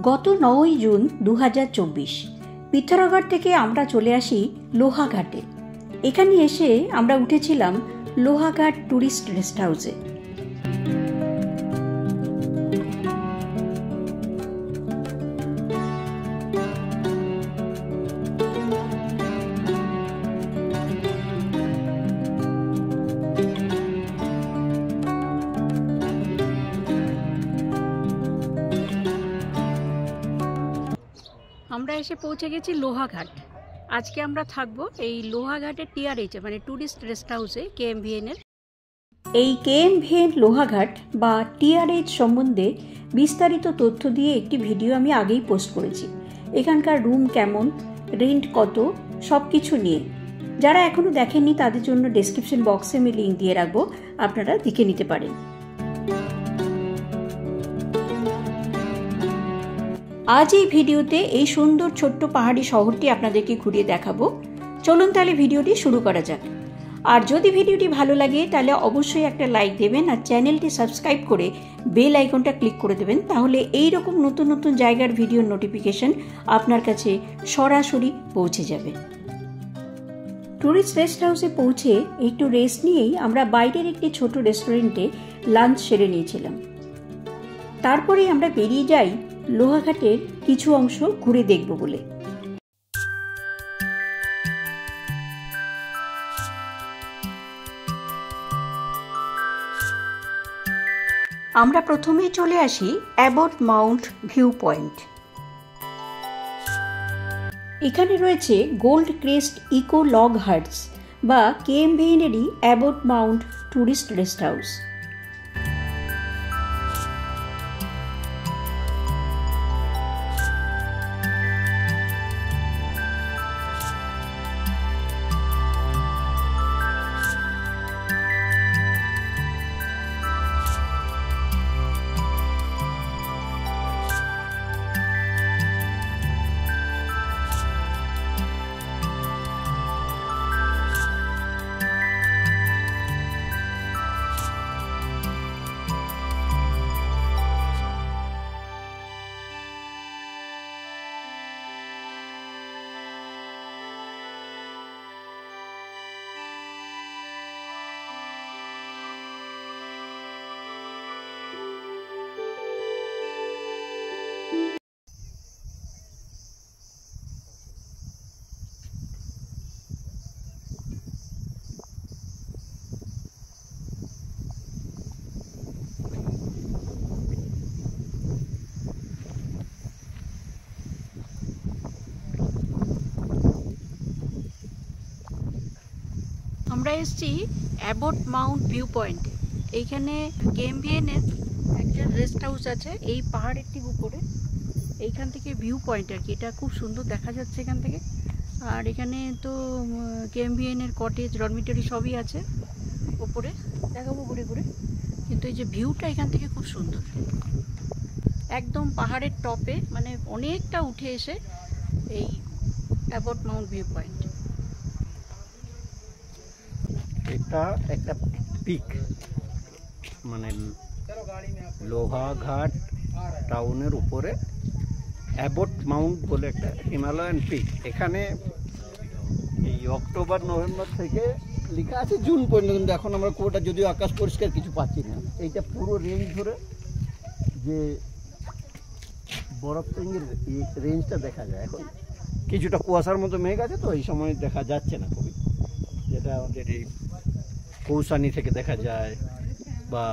গত 9 জুন 2024 পিথোরাগড় থেকে আমরা চলে আসি লোহাঘাটে। এখানে এসে আমরা উঠেছিলাম লোহাঘাট ট্যুরিস্ট রেস্ট হাউসে। আমরা এসে পৌঁছে গেছি লোহাঘাট। আজকে আমরা থাকবো এই লোহাঘাটের টিআরএইচে মানে ট্যুরিস্ট রেস্ট হাউসে KMVN এর। এই KMVN লোহাঘাট বা টিআরএইচ সম্বন্ধে বিস্তারিত তথ্য দিয়ে একটি ভিডিও আমি আগেই পোস্ট করেছি। এখানকার রুম কেমন, রেন্ট কত, সব কিছু নিয়ে। যারা এখনো দেখেননি তাদের জন্য ডেসক্রিপশন বক্সে আমি লিঙ্ক দিয়ে রাখবো, আপনারা দেখে নিতে পারেন। আজ এই ভিডিওতে এই সুন্দর ছোট্ট পাহাড়ি শহরটি আপনাদেরকে ঘুরিয়ে দেখাবো। চলুন তাহলে ভিডিওটি শুরু করা যাক। আর যদি ভিডিওটি ভালো লাগে তাহলে অবশ্যই একটা লাইক দেবেন আর চ্যানেলটি সাবস্ক্রাইব করে বেল আইকনটা ক্লিক করে দেবেন, তাহলে এই রকম নতুন নতুন জায়গার ভিডিওর নোটিফিকেশন আপনার কাছে সরাসরি পৌঁছে যাবে। ট্যুরিস্ট রেস্ট হাউসে পৌঁছে একটু রেস্ট নিয়েই আমরা বাইরের একটি ছোট রেস্টুরেন্টে লাঞ্চ সেরে নিয়েছিলাম। তারপরেই আমরা বেরিয়ে যাই লোহাঘাটের কিছু অংশ ঘুরে দেখব বলে। আমরা প্রথমেই চলে আসি অ্যাবট মাউন্ট ভিউ পয়েন্ট। এখানে রয়েছে gold crest eco log huts বা KMVN এরই Abbott Mount tourist rest house. আমরা এসেছি অ্যাবট মাউন্ট ভিউ পয়েন্টে। এইখানে KMVN এর একটা রেস্ট হাউস আছে এই পাহাড়ের ঠিক উপরে। এইখান থেকে ভিউ পয়েন্ট আর কি, এটা খুব সুন্দর দেখা যাচ্ছে এখান থেকে। আর এখানে তো KMVN এর কটেজ, ডরমিটরি সবই আছে ওপরে, দেখাবো ঘুরে ঘুরে। কিন্তু এই যে ভিউটা এখান থেকে খুব সুন্দর, একদম পাহাড়ের টপে, মানে অনেকটা উঠে এসে এই অ্যাবট মাউন্ট ভিউ পয়েন্ট। এটা একটা পিক, মানে লোহাঘাট টাউনের উপরে অ্যাবট মাউন্ট বলে একটা হিমালয়ান পিক। এখানে এই অক্টোবর নভেম্বর থেকে লেখা আছে জুন পর্যন্ত, কিন্তু এখন আমরা কোটা যদিও আকাশ পরিষ্কার কিছু পাচ্ছি না। এইটা পুরো রেঞ্জ ধরে যে বরফ রেঞ্জটা দেখা যায়। এখন কিছুটা কুয়াশার মতো মেঘ আছে, তো এই সময় দেখা যাচ্ছে না খুবই। যেটা আমাদের এই কৌসানি থেকে দেখা যায় বা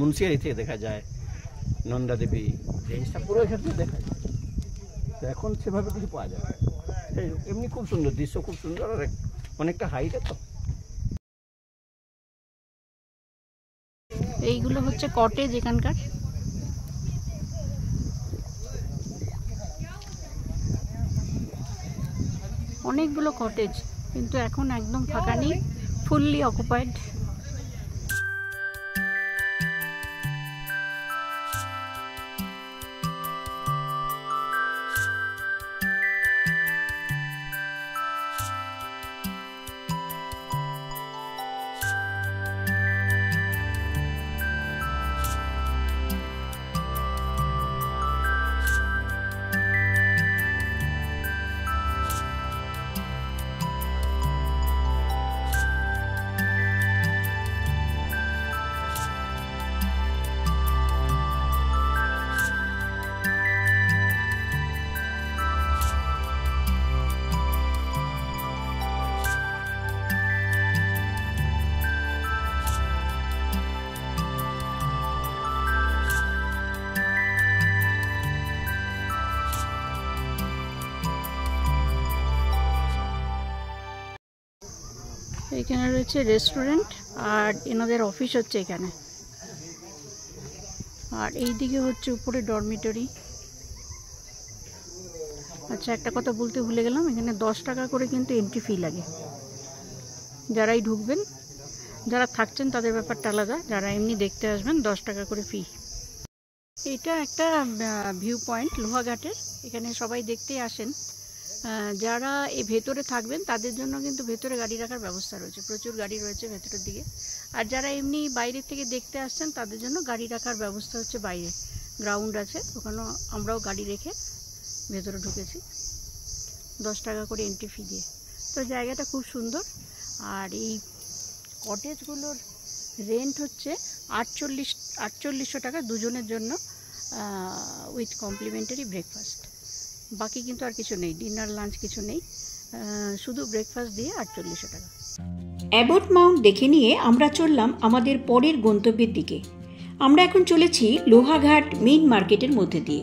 মুন্সিয়ারি থেকে দেখা যায়, নন্দা দেবী রেঞ্জটা পুরো এখানে দেখা যায়। তো এখন সেভাবে কিছু পাওয়া যায়। এমনি খুব সুন্দর দৃশ্য, খুব সুন্দর, আর অনেকটা হাইটে। তো এইগুলো হচ্ছে কটেজ এখানকার। অনেকগুলো কটেজ, কিন্তু এখন একদম ফাঁকা নেই, ফুললি অকুপাইড। এখানে রয়েছে রেস্টুরেন্ট আর এনাদের অফিস হচ্ছে এখানে। আর এই দিকে হচ্ছে উপরে ডরমিটরি। আচ্ছা, একটা কথা বলতে ভুলে গেলাম, এখানে 10 টাকা করে কিন্তু এন্ট্রি ফি লাগে। যারাই ঢুকবেন, যারা থাকছেন তাদের ব্যাপারটা আলাদা, যারা এমনি দেখতে আসবেন 10 টাকা করে ফি। এটা একটা ভিউ পয়েন্ট লোহাঘাটের, এখানে সবাই দেখতেই আসেন। যারা এই ভেতরে থাকবেন তাদের জন্য কিন্তু ভেতরে গাড়ি রাখার ব্যবস্থা রয়েছে, প্রচুর গাড়ি রয়েছে ভেতরের দিকে। আর যারা এমনি বাইরে থেকে দেখতে আসছেন তাদের জন্য গাড়ি রাখার ব্যবস্থা হচ্ছে বাইরে, গ্রাউন্ড আছে, ওখানে আমরাও গাড়ি রেখে ভেতরে ঢুকেছি 10 টাকা করে এন্ট্রি ফি দিয়ে। তো জায়গাটা খুব সুন্দর। আর এই কটেজগুলোর রেন্ট হচ্ছে 4800 টাকা দুজনের জন্য, উইথ কমপ্লিমেন্টারি ব্রেকফাস্ট। বাকি কিন্তু আর কিছু নেই, ডিনার লাঞ্চ কিছু নেই, শুধু ব্রেকফাস্ট দিয়ে 4800 টাকা। অ্যাবট মাউন্ট দেখে নিয়ে আমরা চললাম আমাদের পরের গন্তব্যের দিকে। আমরা এখন চলেছি লোহাঘাট মেইন মার্কেটের মধ্যে দিয়ে।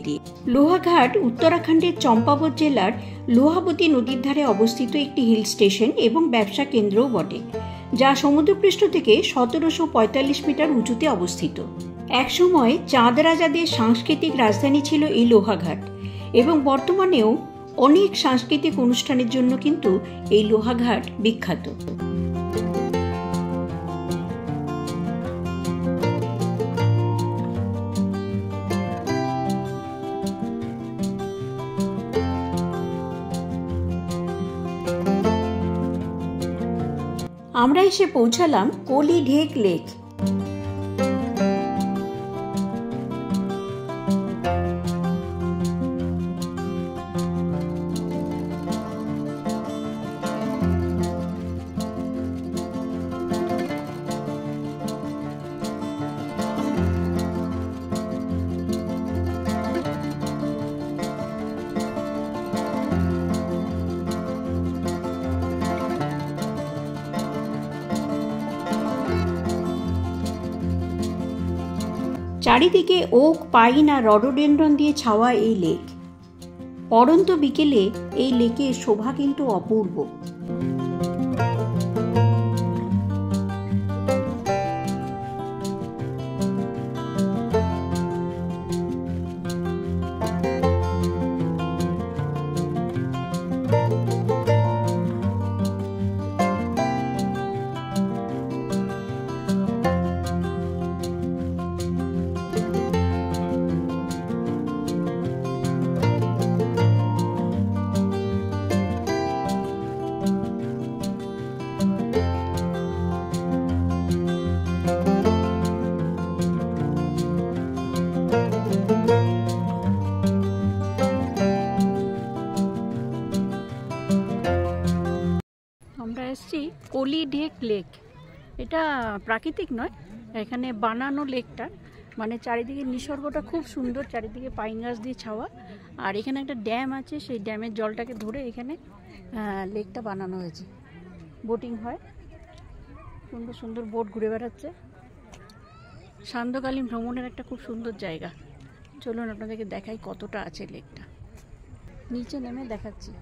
লোহাঘাট উত্তরাখণ্ডের চম্পাবত জেলার লোহাবতী নদীর ধারে অবস্থিত একটি হিল স্টেশন এবং ব্যবসা কেন্দ্রও বটে, যা সমুদ্রপৃষ্ঠ থেকে 1745 মিটার উঁচুতে অবস্থিত। একসময় চাঁদ রাজাদের সাংস্কৃতিক রাজধানী ছিল এই লোহাঘাট, এবং বর্তমানেও অনেক সাংস্কৃতিক অনুষ্ঠানের জন্য কিন্তু এই লোহাঘাট বিখ্যাত। আমরা এসে পৌঁছালাম কোলিঢেক লেক। চারিদিকে ওক, পাইন আর রডোডেনড্রন দিয়ে ছাওয়া এই লেক। পড়ন্ত বিকেলে এই লেকের শোভা কিন্তু অপূর্ব। কোলিঢেক লেক, এটা প্রাকৃতিক নয়, এখানে বানানো লেকটা, মানে চারিদিকে নিসর্গটা খুব সুন্দর, চারিদিকে পাইন গাছ দিয়ে ছাওয়া। আর এখানে একটা ড্যাম আছে, সেই ড্যামের জলটাকে ধরে এখানে লেকটা বানানো হয়েছে। বোটিং হয়, সুন্দর সুন্দর বোট ঘুরে বেড়াচ্ছে। সান্ধ্যকালীন ভ্রমণের একটা খুব সুন্দর জায়গা। চলুন আপনাদেরকে দেখাই কতটা আছে লেকটা। নিচে নেমে দেখাচ্ছি।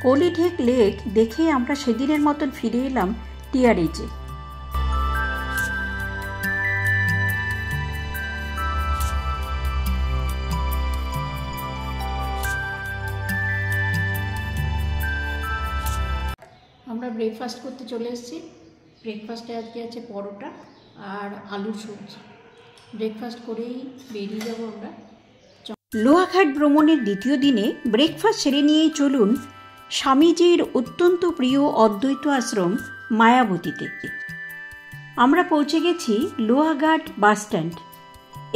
কোলিঢেক লেক দেখে আমরা সেদিনের মতন ফিরে এলাম টিয়ারেজে। আমরা ব্রেকফাস্ট করতে চলে এসেছি। ব্রেকফাস্টে আজকে আছে পরোটা আর আলুর সবজি। ব্রেকফাস্ট করেই বেরিয়ে যাব আমরা। লোহাঘাট ভ্রমণের দ্বিতীয় দিনে ব্রেকফাস্ট সেরে নিয়েই চলুন স্বামীজির অত্যন্ত প্রিয় অদ্বৈত আশ্রম মায়াবতীতে। আমরা পৌঁছে গেছি লোহাঘাট বাস স্ট্যান্ড।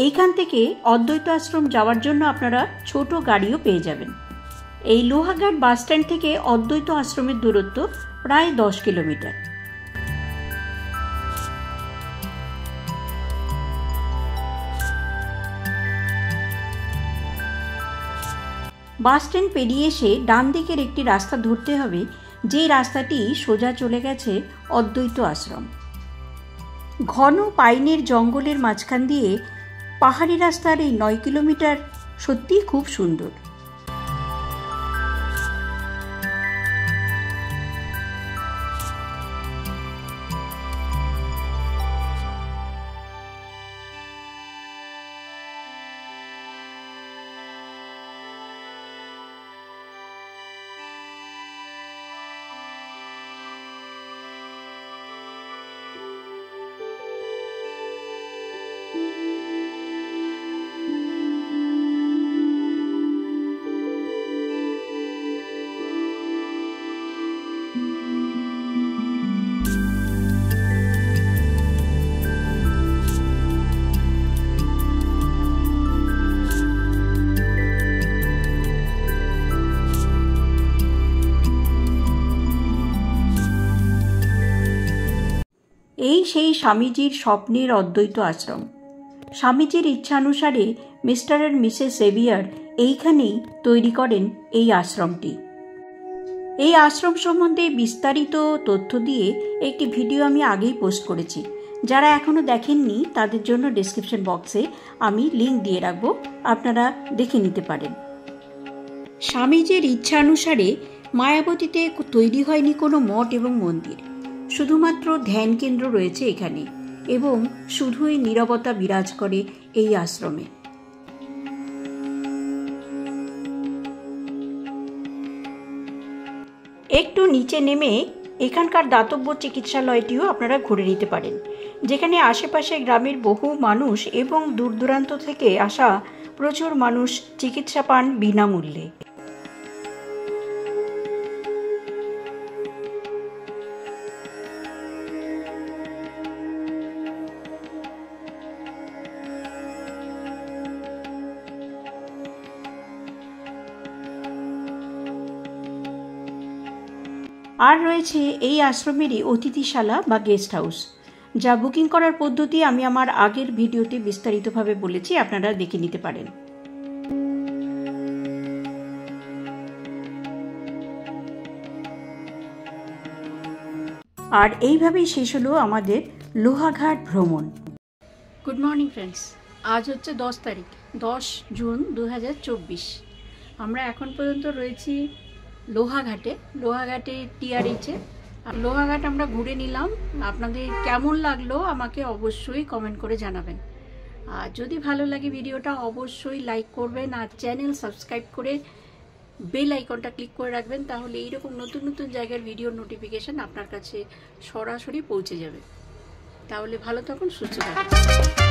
এইখান থেকে অদ্বৈত আশ্রম যাওয়ার জন্য আপনারা ছোট গাড়িও পেয়ে যাবেন। এই লোহাঘাট বাস স্ট্যান্ড থেকে অদ্বৈত আশ্রমের দূরত্ব প্রায় 10 কিলোমিটার। বাস স্ট্যান্ড পেরিয়ে এসে ডান দিকের একটি রাস্তা ধরতে হবে, যে রাস্তাটি সোজা চলে গেছে অদ্বৈত আশ্রম। ঘন পাইনের জঙ্গলের মাঝখান দিয়ে পাহাড়ি রাস্তার এই 9 কিলোমিটার সত্যিই খুব সুন্দর। এই সেই স্বামীজির স্বপ্নের অদ্বৈত আশ্রম। স্বামীজির ইচ্ছানুসারে মিস্টার অ্যান্ড মিসেস সেভিয়ার এইখানেই তৈরি করেন এই আশ্রমটি। এই আশ্রম সম্বন্ধে বিস্তারিত তথ্য দিয়ে একটি ভিডিও আমি আগেই পোস্ট করেছি। যারা এখনও দেখেননি তাদের জন্য ডেসক্রিপশন বক্সে আমি লিঙ্ক দিয়ে রাখবো, আপনারা দেখে নিতে পারেন। স্বামীজির ইচ্ছানুসারে মায়াবতীতে তৈরি হয়নি কোনো মঠ এবং মন্দির, শুধুমাত্র ধ্যান কেন্দ্র রয়েছে এখানে এবং শুধুই নীরবতা বিরাজ করে এই আশ্রমে। একটু নিচে নেমে এখানকার দাতব্য চিকিৎসালয়টিও আপনারা ঘুরে নিতে পারেন, যেখানে আশেপাশে গ্রামের বহু মানুষ এবং দূর দূরান্ত থেকে আসা প্রচুর মানুষ চিকিৎসা পান বিনামূল্যে। আর রয়েছে এই আশ্রমেরই অতিথিশালা বা গেস্ট হাউস, যা বুকিং করার পদ্ধতি আমি আমার আগের ভিডিওতে বিস্তারিতভাবে বলেছি, আপনারা দেখে নিতে পারেন। আর এইভাবেই শেষ হলো আমাদের লোহাঘাট ভ্রমণ। গুড মর্নিং ফ্রেন্ডস, আজ হচ্ছে 10 তারিখ, 10 জুন 2024। আমরা এখন পর্যন্ত রয়েছি লোহাঘাটে টিআরএইচে। লোহাঘাট আমরা ঘুরে নিলাম। আপনাদের কেমন লাগলো আমাকে অবশ্যই কমেন্ট করে জানাবেন। আর যদি ভালো লাগে ভিডিওটা অবশ্যই লাইক করবেন, আর চ্যানেল সাবস্ক্রাইব করে বেল আইকনটা ক্লিক করে রাখবেন, তাহলে এইরকম নতুন নতুন জায়গার ভিডিও নোটিফিকেশান আপনার কাছে সরাসরি পৌঁছে যাবে। তাহলে ভালো থাকুন, সুস্থ থাকুন।